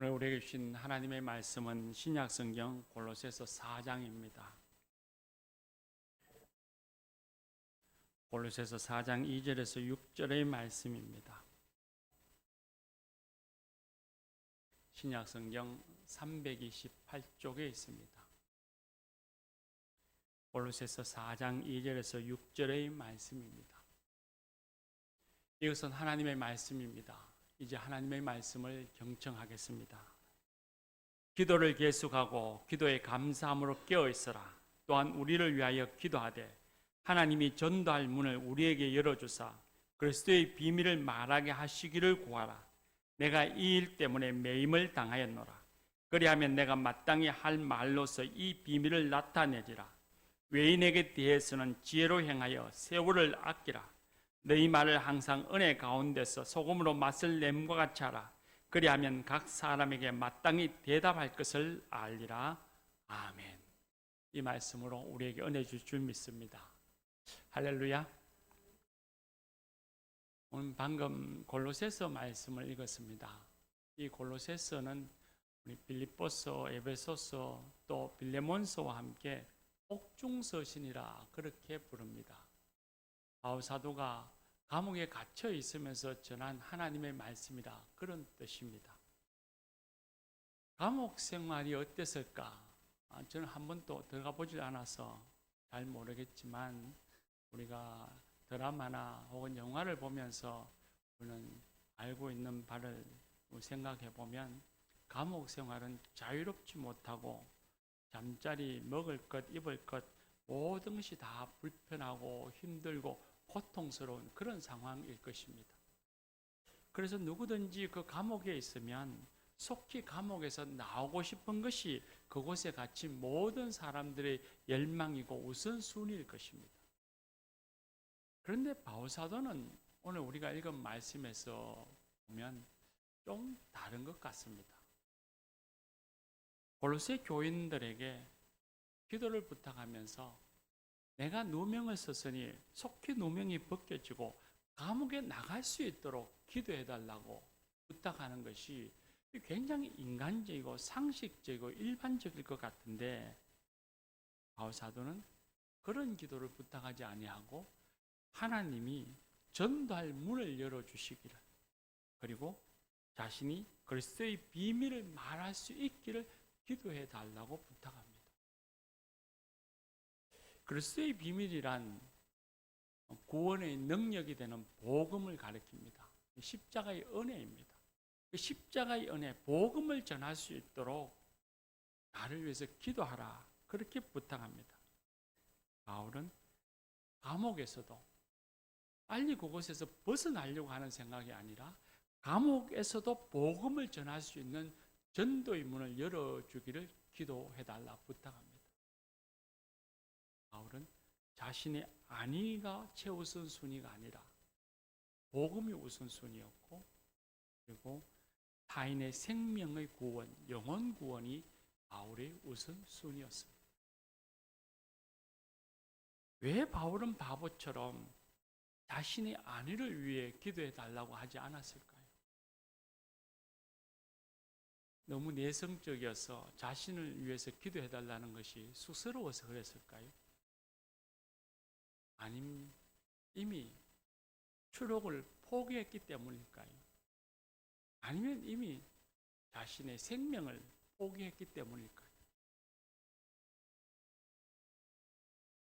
오늘 우리에게 주신 하나님의 말씀은 신약성경 골로새서 4장입니다. 골로새서 4장 2절에서 6절의 말씀입니다. 신약성경 328쪽에 있습니다. 골로새서 4장 2절에서 6절의 말씀입니다. 이것은 하나님의 말씀입니다. 이제 하나님의 말씀을 경청하겠습니다. 기도를 계속하고 기도에 감사함으로 깨어 있어라. 또한 우리를 위하여 기도하되 하나님이 전도할 문을 우리에게 열어주사 그리스도의 비밀을 말하게 하시기를 구하라. 내가 이 일 때문에 매임을 당하였노라. 그리하면 내가 마땅히 할 말로서 이 비밀을 나타내지라. 외인에게 대해서는 지혜로 행하여 세월을 아끼라. 너희 말을 항상 은혜 가운데서 소금으로 맛을 냄과 같이 하라. 그리하면 각 사람에게 마땅히 대답할 것을 알리라. 아멘. 이 말씀으로 우리에게 은혜 주실 줄 믿습니다. 할렐루야. 오늘 방금 골로새서 말씀을 읽었습니다. 이 골로새서는 우리 빌립보서, 에베소서, 또 빌레몬서와 함께 옥중서신이라 그렇게 부릅니다. 바울 사도가 감옥에 갇혀 있으면서 전한 하나님의 말씀이라 그런 뜻입니다. 감옥 생활이 어땠을까? 저는 한 번도 들어가 보질 않아서 잘 모르겠지만 우리가 드라마나 혹은 영화를 보면서 우리는 알고 있는 바를 생각해 보면 감옥 생활은 자유롭지 못하고 잠자리, 먹을 것, 입을 것 모든 것이 다 불편하고 힘들고 고통스러운 그런 상황일 것입니다. 그래서 누구든지 그 감옥에 있으면 속히 감옥에서 나오고 싶은 것이 그곳에 갇힌 모든 사람들의 열망이고 우선순위일 것입니다. 그런데 바울 사도는 오늘 우리가 읽은 말씀에서 보면 좀 다른 것 같습니다. 골로새 교인들에게 기도를 부탁하면서 내가 누명을 썼으니 속히 누명이 벗겨지고 감옥에 나갈 수 있도록 기도해달라고 부탁하는 것이 굉장히 인간적이고 상식적이고 일반적일 것 같은데 바울 사도는 그런 기도를 부탁하지 아니하고 하나님이 전도할 문을 열어주시기를 그리고 자신이 그리스도의 비밀을 말할 수 있기를 기도해달라고 부탁합니다. 그리스도의 비밀이란 구원의 능력이 되는 복음을 가리킵니다. 십자가의 은혜입니다. 그 십자가의 은혜, 복음을 전할 수 있도록 나를 위해서 기도하라. 그렇게 부탁합니다. 바울은 감옥에서도 빨리 그곳에서 벗어나려고 하는 생각이 아니라 감옥에서도 복음을 전할 수 있는 전도의 문을 열어주기를 기도해달라 부탁합니다. 바울은 자신의 안위가 최우선순위가 아니라 복음이 우선순위였고 그리고 타인의 생명의 구원, 영혼 구원이 바울의 우선순위였습니다. 왜 바울은 바보처럼 자신의 안위를 위해 기도해달라고 하지 않았을까요? 너무 내성적이어서 자신을 위해서 기도해달라는 것이 쑥스러워서 그랬을까요? 아니면 이미 추록을 포기했기 때문일까요? 아니면 이미 자신의 생명을 포기했기 때문일까요?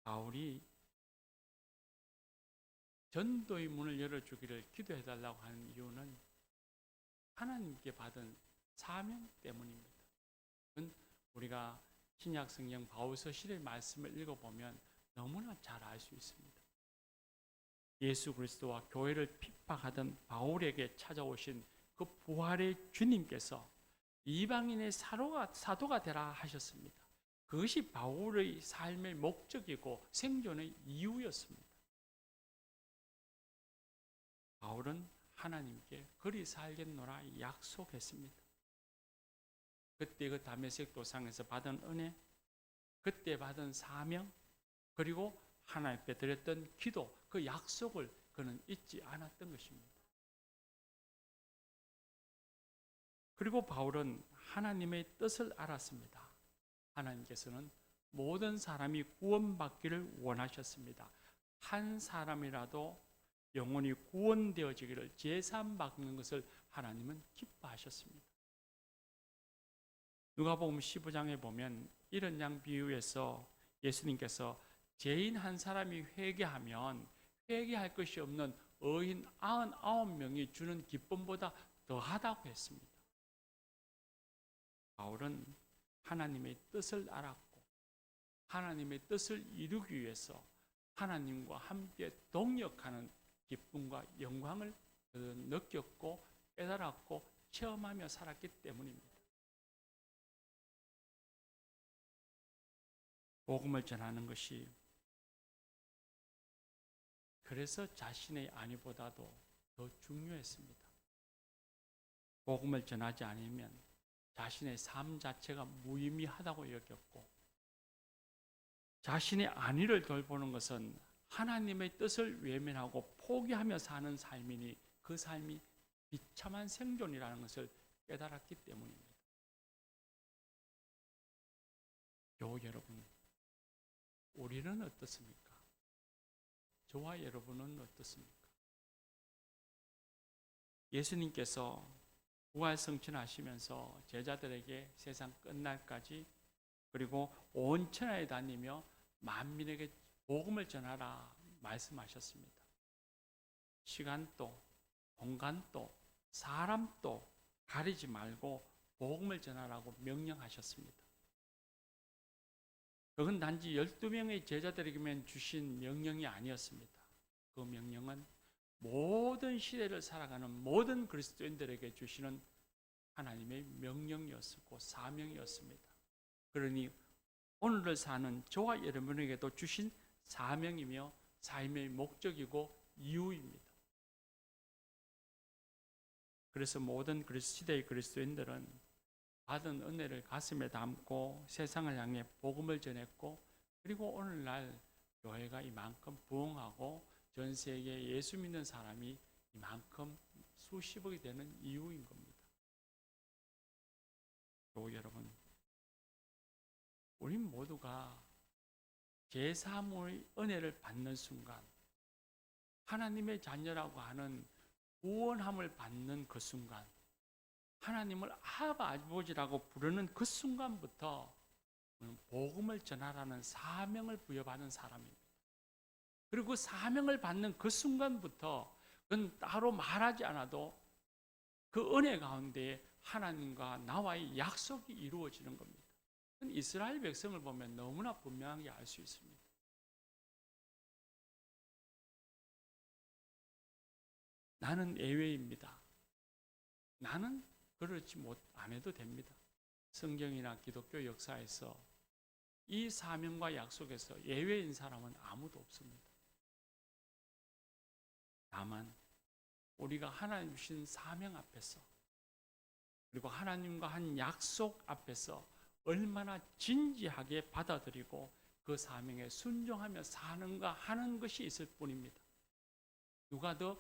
바울이 전도의 문을 열어주기를 기도해달라고 하는 이유는 하나님께 받은 사명 때문입니다. 그건 우리가 신약성경 바울서실의 말씀을 읽어보면 너무나 잘 알 수 있습니다. 예수 그리스도와 교회를 핍박하던 바울에게 찾아오신 그 부활의 주님께서 이방인의 사도가 되라 하셨습니다. 그것이 바울의 삶의 목적이고 생존의 이유였습니다. 바울은 하나님께 그리 살겠노라 약속했습니다. 그때 그 다메섹 도상에서 받은 은혜, 그때 받은 사명, 그리고 하나님 앞에 드렸던 기도, 그 약속을 그는 잊지 않았던 것입니다. 그리고 바울은 하나님의 뜻을 알았습니다. 하나님께서는 모든 사람이 구원받기를 원하셨습니다. 한 사람이라도 영혼이 구원되어지기를 제사받는 것을 하나님은 기뻐하셨습니다. 누가복음 15장에 보면 이런 양 비유에서 예수님께서 죄인 한 사람이 회개하면 회개할 것이 없는 의인 99명이 주는 기쁨보다 더하다고 했습니다. 바울은 하나님의 뜻을 알았고 하나님의 뜻을 이루기 위해서 하나님과 함께 동역하는 기쁨과 영광을 느꼈고 깨달았고 체험하며 살았기 때문입니다. 복음을 전하는 것이 그래서 자신의 안위보다도 더 중요했습니다. 복음을 전하지 않으면 자신의 삶 자체가 무의미하다고 여겼고 자신의 안위를 돌보는 것은 하나님의 뜻을 외면하고 포기하며 사는 삶이니 그 삶이 비참한 생존이라는 것을 깨달았기 때문입니다. 교우 여러분, 우리는 어떻습니까? 저와 여러분은 어떻습니까? 예수님께서 부활 승천하시면서 제자들에게 세상 끝날까지 그리고 온 천하에 다니며 만민에게 복음을 전하라 말씀하셨습니다. 시간도 공간도 사람도 가리지 말고 복음을 전하라고 명령하셨습니다. 그건 단지 12명의 제자들에게만 주신 명령이 아니었습니다. 그 명령은 모든 시대를 살아가는 모든 그리스도인들에게 주시는 하나님의 명령이었고 사명이었습니다. 그러니 오늘을 사는 저와 여러분에게도 주신 사명이며 삶의 목적이고 이유입니다. 그래서 모든 시대의 그리스도인들은 받은 은혜를 가슴에 담고 세상을 향해 복음을 전했고 그리고 오늘날 교회가 이만큼 부흥하고 전 세계에 예수 믿는 사람이 이만큼 수십억이 되는 이유인 겁니다. 또 여러분, 우리 모두가 제3의 은혜를 받는 순간 하나님의 자녀라고 하는 구원함을 받는 그 순간 하나님을 아버지라고 부르는 그 순간부터 복음을 전하라는 사명을 부여받은 사람입니다. 그리고 그 사명을 받는 그 순간부터 그건 따로 말하지 않아도 그 은혜 가운데 하나님과 나와의 약속이 이루어지는 겁니다. 이스라엘 백성을 보면 너무나 분명하게 알 수 있습니다. 나는 예외입니다. 나는 그렇지 안 해도 됩니다. 성경이나 기독교 역사에서 이 사명과 약속에서 예외인 사람은 아무도 없습니다. 다만 우리가 하나님 주신 사명 앞에서 그리고 하나님과 한 약속 앞에서 얼마나 진지하게 받아들이고 그 사명에 순종하며 사는가 하는 것이 있을 뿐입니다. 누가 더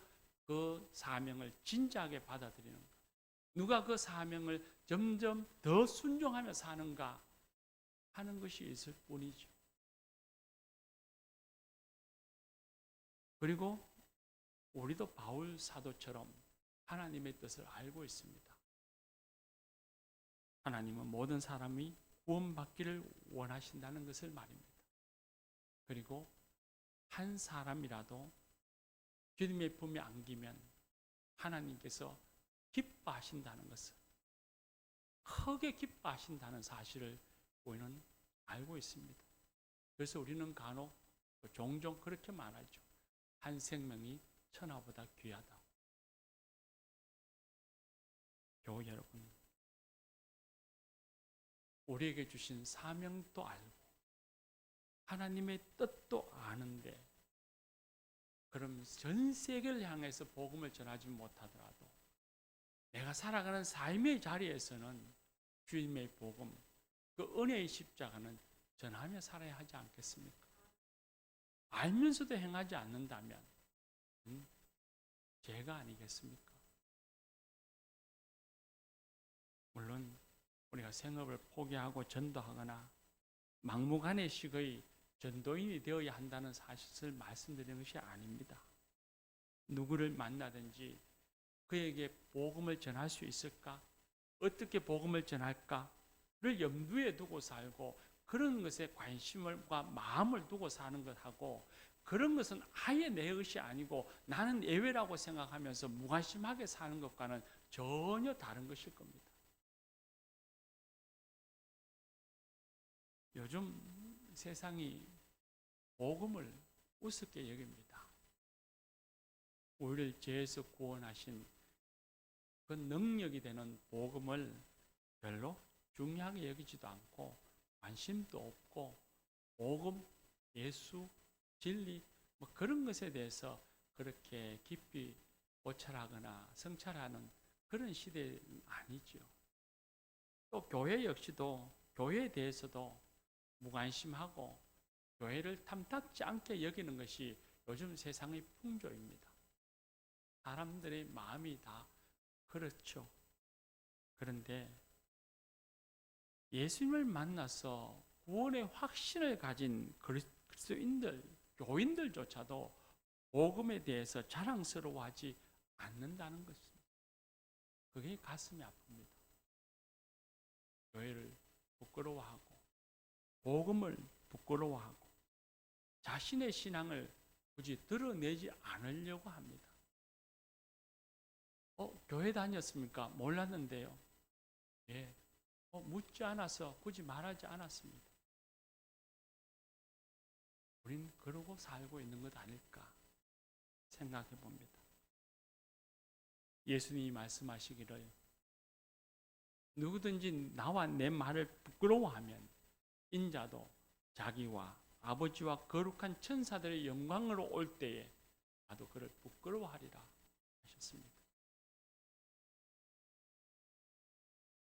그 사명을 진지하게 받아들이는가? 누가 그 사명을 점점 더 순종하며 사는가 하는 것이 있을 뿐이죠. 그리고 우리도 바울 사도처럼 하나님의 뜻을 알고 있습니다. 하나님은 모든 사람이 구원받기를 원하신다는 것을 말입니다. 그리고 한 사람이라도 주님의 품에 안기면 하나님께서 기뻐하신다는 것을, 크게 기뻐하신다는 사실을 우리는 알고 있습니다. 그래서 우리는 간혹 종종 그렇게 말하죠. 한 생명이 천하보다 귀하다고. 교우 여러분, 우리에게 주신 사명도 알고 하나님의 뜻도 아는데 그럼 전 세계를 향해서 복음을 전하지 못하더라도 내가 살아가는 삶의 자리에서는 주님의 복음, 그 은혜의 십자가는 전하며 살아야 하지 않겠습니까? 알면서도 행하지 않는다면 죄가 아니겠습니까? 여생업을 포기하고 전도하거나 막무가내식의 전도인이 되어야 한다는 사실을 말씀드리는 것이 아닙니다. 누구를 만나든지 그에게 복음을 전할 수 있을까? 어떻게 복음을 전할까를 염두에 두고 살고 그런 것에 관심과 마음을 두고 사는 것하고 그런 것은 아예 내 것이 아니고 나는 예외라고 생각하면서 무관심하게 사는 것과는 전혀 다른 것일 겁니다. 요즘 세상이 복음을 우습게 여깁니다. 우리를 죄에서 구원하신 그 능력이 되는 복음을 별로 중요하게 여기지도 않고 관심도 없고 복음, 예수, 진리 뭐 그런 것에 대해서 그렇게 깊이 고찰하거나 성찰하는 그런 시대는 아니죠. 또 교회 역시도 교회에 대해서도 무관심하고 교회를 탐탁지 않게 여기는 것이 요즘 세상의 풍조입니다. 사람들의 마음이 다 그렇죠. 그런데 예수님을 만나서 구원의 확신을 가진 그리스도인들, 교인들조차도 복음에 대해서 자랑스러워하지 않는다는 것입니다. 그게 가슴이 아픕니다. 교회를 부끄러워하고 복음을 부끄러워하고 자신의 신앙을 굳이 드러내지 않으려고 합니다. 교회 다녔습니까? 몰랐는데요. 예. 묻지 않아서 굳이 말하지 않았습니다. 우린 그러고 살고 있는 것 아닐까 생각해 봅니다. 예수님이 말씀하시기를 누구든지 나와 내 말을 부끄러워하면 인자도 자기와 아버지와 거룩한 천사들의 영광으로 올 때에 나도 그를 부끄러워하리라 하셨습니다.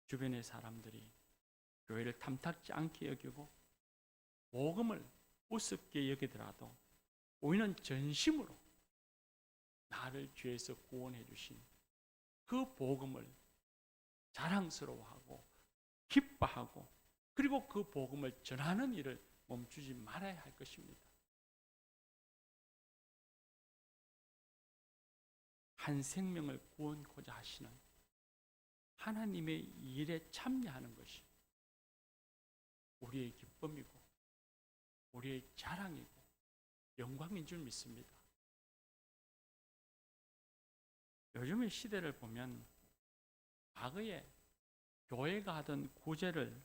주변의 사람들이 교회를 탐탁지 않게 여기고 복음을 우습게 여기더라도 우리는 전심으로 나를 죄에서 구원해 주신 그 복음을 자랑스러워하고 기뻐하고 그리고 그 복음을 전하는 일을 멈추지 말아야 할 것입니다. 한 생명을 구원코자 하시는 하나님의 일에 참여하는 것이 우리의 기쁨이고 우리의 자랑이고 영광인 줄 믿습니다. 요즘의 시대를 보면 과거에 교회가 하던 구제를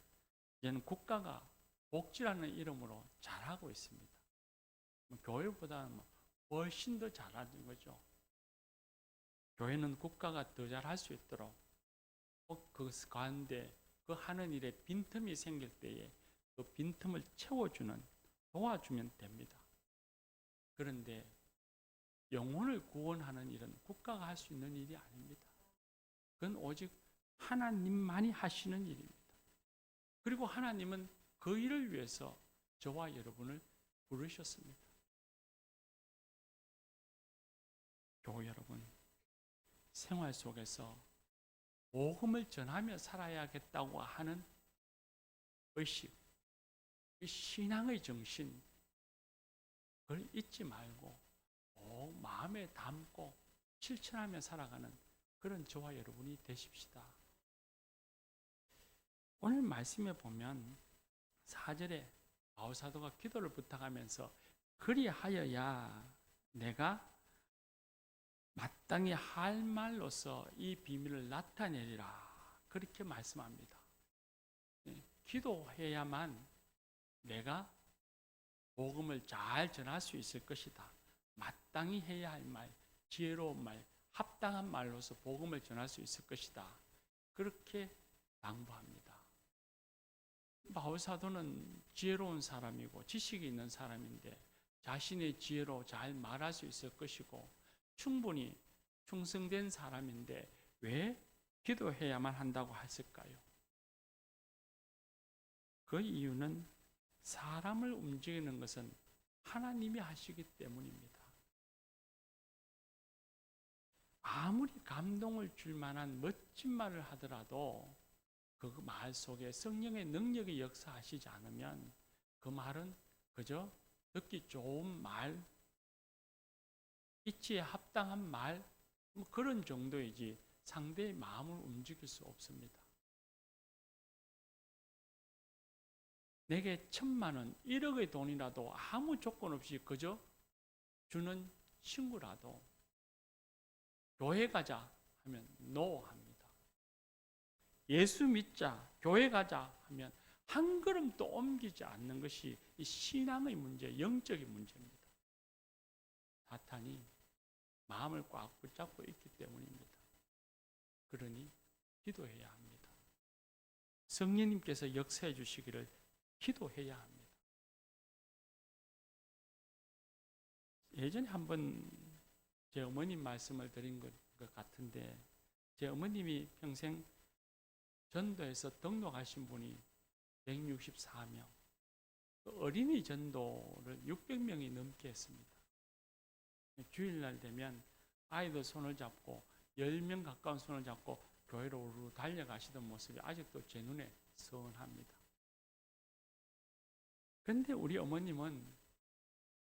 이제는 국가가 복지라는 이름으로 잘하고 있습니다. 교회보다는 훨씬 더 잘하는 거죠. 교회는 국가가 더 잘할 수 있도록 그 가운데 그 하는 일에 빈틈이 생길 때에 그 빈틈을 채워주는 도와주면 됩니다. 그런데 영혼을 구원하는 일은 국가가 할 수 있는 일이 아닙니다. 그건 오직 하나님만이 하시는 일입니다. 그리고 하나님은 그 일을 위해서 저와 여러분을 부르셨습니다. 교회 여러분, 생활 속에서 복음을 전하며 살아야겠다고 하는 의식, 이 신앙의 정신, 그걸 잊지 말고 마음에 담고 실천하며 살아가는 그런 저와 여러분이 되십시다. 오늘 말씀에 보면 4절에 바울사도가 기도를 부탁하면서 그리하여야 내가 마땅히 할 말로서 이 비밀을 나타내리라 그렇게 말씀합니다. 기도해야만 내가 복음을 잘 전할 수 있을 것이다. 마땅히 해야 할 말, 지혜로운 말, 합당한 말로서 복음을 전할 수 있을 것이다. 그렇게 당부합니다. 바울사도는 지혜로운 사람이고 지식이 있는 사람인데 자신의 지혜로 잘 말할 수 있을 것이고 충분히 충성된 사람인데 왜 기도해야만 한다고 했을까요? 그 이유는 사람을 움직이는 것은 하나님이 하시기 때문입니다. 아무리 감동을 줄 만한 멋진 말을 하더라도 그 말 속에 성령의 능력이 역사하시지 않으면 그 말은 그저 듣기 좋은 말, 이치에 합당한 말, 뭐 그런 정도이지 상대의 마음을 움직일 수 없습니다. 내게 1,000,000원, 1억의 돈이라도 아무 조건 없이 그저 주는 친구라도 교회 가자 하면 노 합니다. 예수 믿자, 교회 가자 하면 한 걸음도 옮기지 않는 것이 이 신앙의 문제, 영적인 문제입니다. 사탄이 마음을 꽉 붙잡고 있기 때문입니다. 그러니 기도해야 합니다. 성령님께서 역사해 주시기를 기도해야 합니다. 예전에 한번 제 어머님 말씀을 드린 것 같은데, 제 어머님이 평생 전도에서 등록하신 분이 164명, 어린이 전도를 600명이 넘게 했습니다. 주일날 되면 아이들 손을 잡고 10명 가까운 손을 잡고 교회로 우르르 달려가시던 모습이 아직도 제 눈에 선합니다. 그런데 우리 어머님은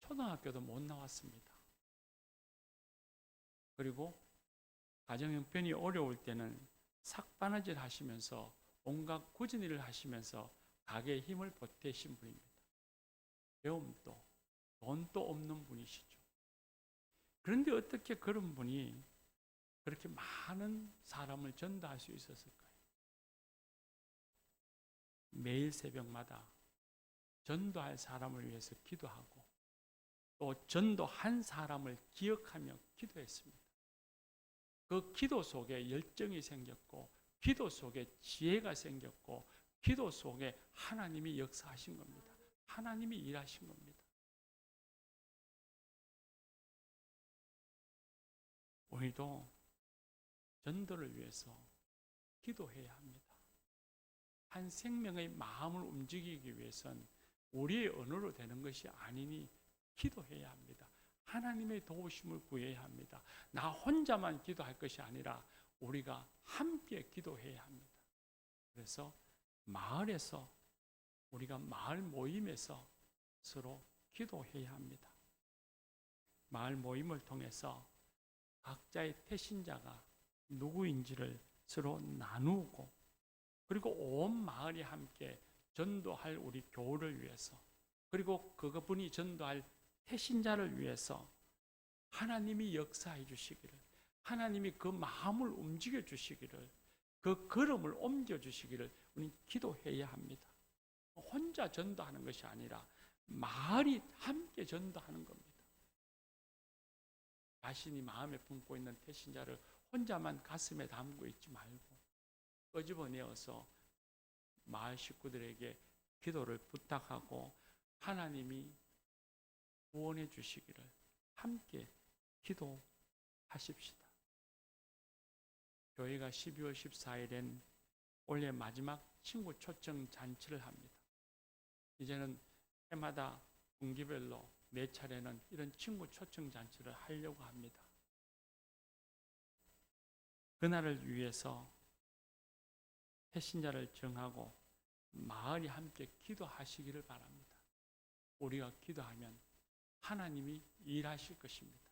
초등학교도 못 나왔습니다. 그리고 가정 형편이 어려울 때는 삭바느질 하시면서 온갖 굳은 일을 하시면서 가게에 힘을 보태신 분입니다. 배움도 돈도 없는 분이시죠. 그런데 어떻게 그런 분이 그렇게 많은 사람을 전도할 수 있었을까요? 매일 새벽마다 전도할 사람을 위해서 기도하고 또 전도한 사람을 기억하며 기도했습니다. 그 기도 속에 열정이 생겼고 기도 속에 지혜가 생겼고 기도 속에 하나님이 역사하신 겁니다. 하나님이 일하신 겁니다. 우리도 전도를 위해서 기도해야 합니다. 한 생명의 마음을 움직이기 위해선 우리의 언어로 되는 것이 아니니 기도해야 합니다. 하나님의 도우심을 구해야 합니다. 나 혼자만 기도할 것이 아니라 우리가 함께 기도해야 합니다. 그래서 마을에서 우리가 마을 모임에서 서로 기도해야 합니다. 마을 모임을 통해서 각자의 태신자가 누구인지를 서로 나누고 그리고 온 마을이 함께 전도할 우리 교우를 위해서 그리고 그분이 전도할 태신자를 위해서 하나님이 역사해 주시기를 하나님이 그 마음을 움직여 주시기를 그 걸음을 옮겨 주시기를 우리는 기도해야 합니다. 혼자 전도하는 것이 아니라 마을이 함께 전도하는 겁니다. 자신이 마음에 품고 있는 태신자를 혼자만 가슴에 담고 있지 말고 끄집어내어서 마을 식구들에게 기도를 부탁하고 하나님이 구원해 주시기를 함께 기도하십시다. 교회가 12월 14일엔 올해 마지막 친구 초청 잔치를 합니다. 이제는 해마다 분기별로 매 차례는 이런 친구 초청 잔치를 하려고 합니다. 그날을 위해서 태신자를 정하고 마을이 함께 기도하시기를 바랍니다. 우리가 기도하면 하나님이 일하실 것입니다.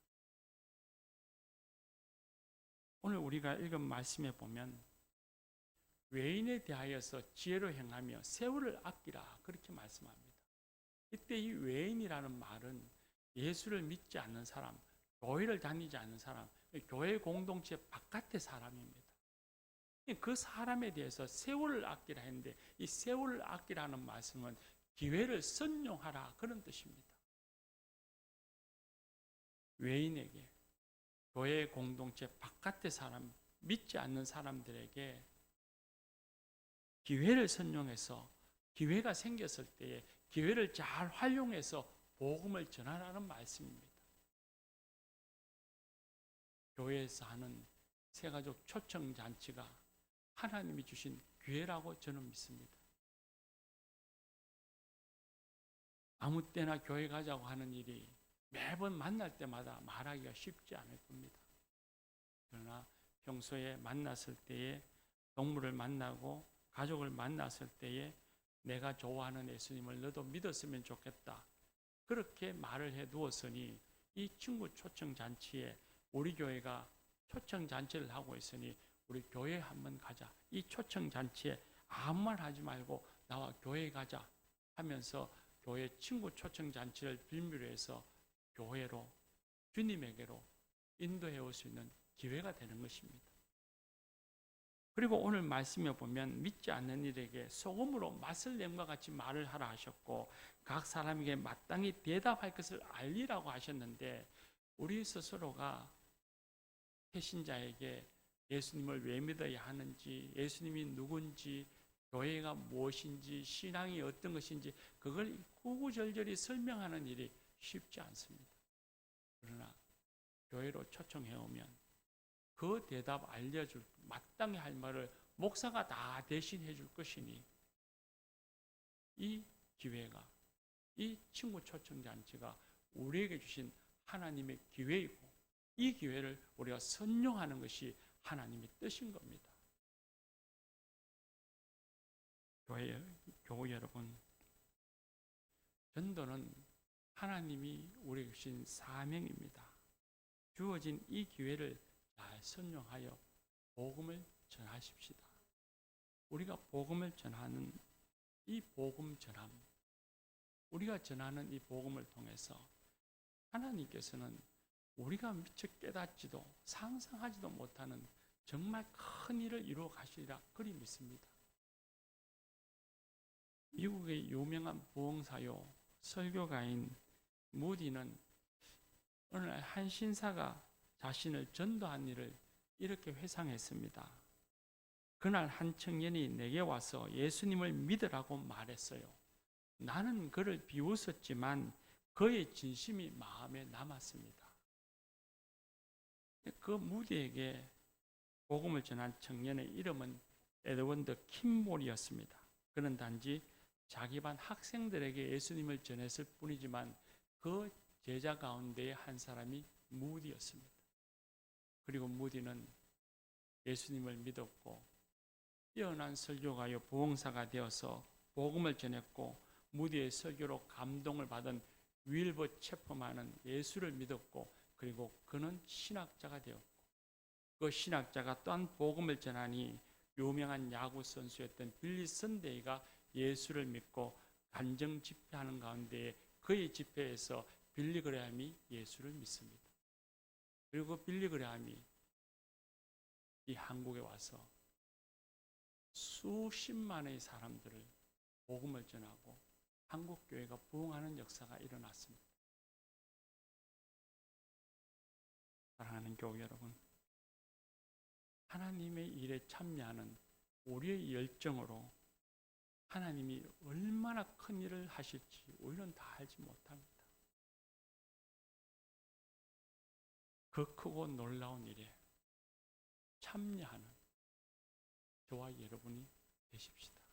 오늘 우리가 읽은 말씀에 보면 외인에 대하여서 지혜로 행하며 세월을 아끼라 그렇게 말씀합니다. 이때 이 외인이라는 말은 예수를 믿지 않는 사람, 교회를 다니지 않는 사람, 교회 공동체 바깥의 사람입니다. 그 사람에 대해서 세월을 아끼라 했는데 이 세월을 아끼라는 말씀은 기회를 선용하라 그런 뜻입니다. 외인에게 교회 공동체 바깥의 사람, 믿지 않는 사람들에게 기회를 선용해서 기회가 생겼을 때에 기회를 잘 활용해서 복음을 전하라는 말씀입니다. 교회에서 하는 새가족 초청잔치가 하나님이 주신 기회라고 저는 믿습니다. 아무 때나 교회 가자고 하는 일이 매번 만날 때마다 말하기가 쉽지 않을 겁니다. 그러나 평소에 만났을 때에 동물을 만나고 가족을 만났을 때에 내가 좋아하는 예수님을 너도 믿었으면 좋겠다. 그렇게 말을 해 두었으니 이 친구 초청 잔치에 우리 교회가 초청 잔치를 하고 있으니 우리 교회 한번 가자. 이 초청 잔치에 아무 말 하지 말고 나와 교회에 가자 하면서 교회 친구 초청 잔치를 빌미로 해서 교회로 주님에게로 인도해 올 수 있는 기회가 되는 것입니다. 그리고 오늘 말씀에 보면 믿지 않는 이에게 소금으로 맛을 냄과 같이 말을 하라 하셨고 각 사람에게 마땅히 대답할 것을 알리라고 하셨는데 우리 스스로가 배신자에게 예수님을 왜 믿어야 하는지, 예수님이 누군지, 교회가 무엇인지, 신앙이 어떤 것인지 그걸 구구절절히 설명하는 일이 쉽지 않습니다. 그러나 교회로 초청해 오면 그 대답 알려줄 마땅히 할 말을 목사가 다 대신해 줄 것이니 이 기회가 이 친구 초청 잔치가 우리에게 주신 하나님의 기회이고 이 기회를 우리가 선용하는 것이 하나님의 뜻인 겁니다. 교우 여러분, 전도는 하나님이 우리에게 주신 사명입니다. 주어진 이 기회를 잘 선용하여 복음을 전하십시다. 우리가 복음을 전하는 이 복음 전함, 우리가 전하는 이 복음을 통해서 하나님께서는 우리가 미처 깨닫지도 상상하지도 못하는 정말 큰 일을 이루어 가시리라 그리 믿습니다. 미국의 유명한 부흥사요 설교가인 무디는 어느 날 한 신사가 자신을 전도한 일을 이렇게 회상했습니다. 그날 한 청년이 내게 와서 예수님을 믿으라고 말했어요. 나는 그를 비웃었지만 그의 진심이 마음에 남았습니다. 그 무디에게 복음을 전한 청년의 이름은 에드원드 킴몰이었습니다. 그는 단지 자기 반 학생들에게 예수님을 전했을 뿐이지만 그 제자 가운데의 한 사람이 무디였습니다. 그리고 무디는 예수님을 믿었고 뛰어난 설교가요 부흥사가 되어서 복음을 전했고 무디의 설교로 감동을 받은 윌버 체퍼만은 예수를 믿었고 그리고 그는 신학자가 되었고 그 신학자가 또한 복음을 전하니 유명한 야구 선수였던 빌리 선데이가 예수를 믿고 간정 집회하는 가운데 그의 집회에서 빌리 그레함이 예수를 믿습니다. 그리고 빌리 그레함이 이 한국에 와서 수십만의 사람들을 복음을 전하고 한국 교회가 부흥하는 역사가 일어났습니다. 사랑하는 교우 여러분, 하나님의 일에 참여하는 우리의 열정으로 하나님이 얼마나 큰 일을 하실지 우리는 다 알지 못합니다. 그 크고 놀라운 일에 참여하는 저와 여러분이 되십시다.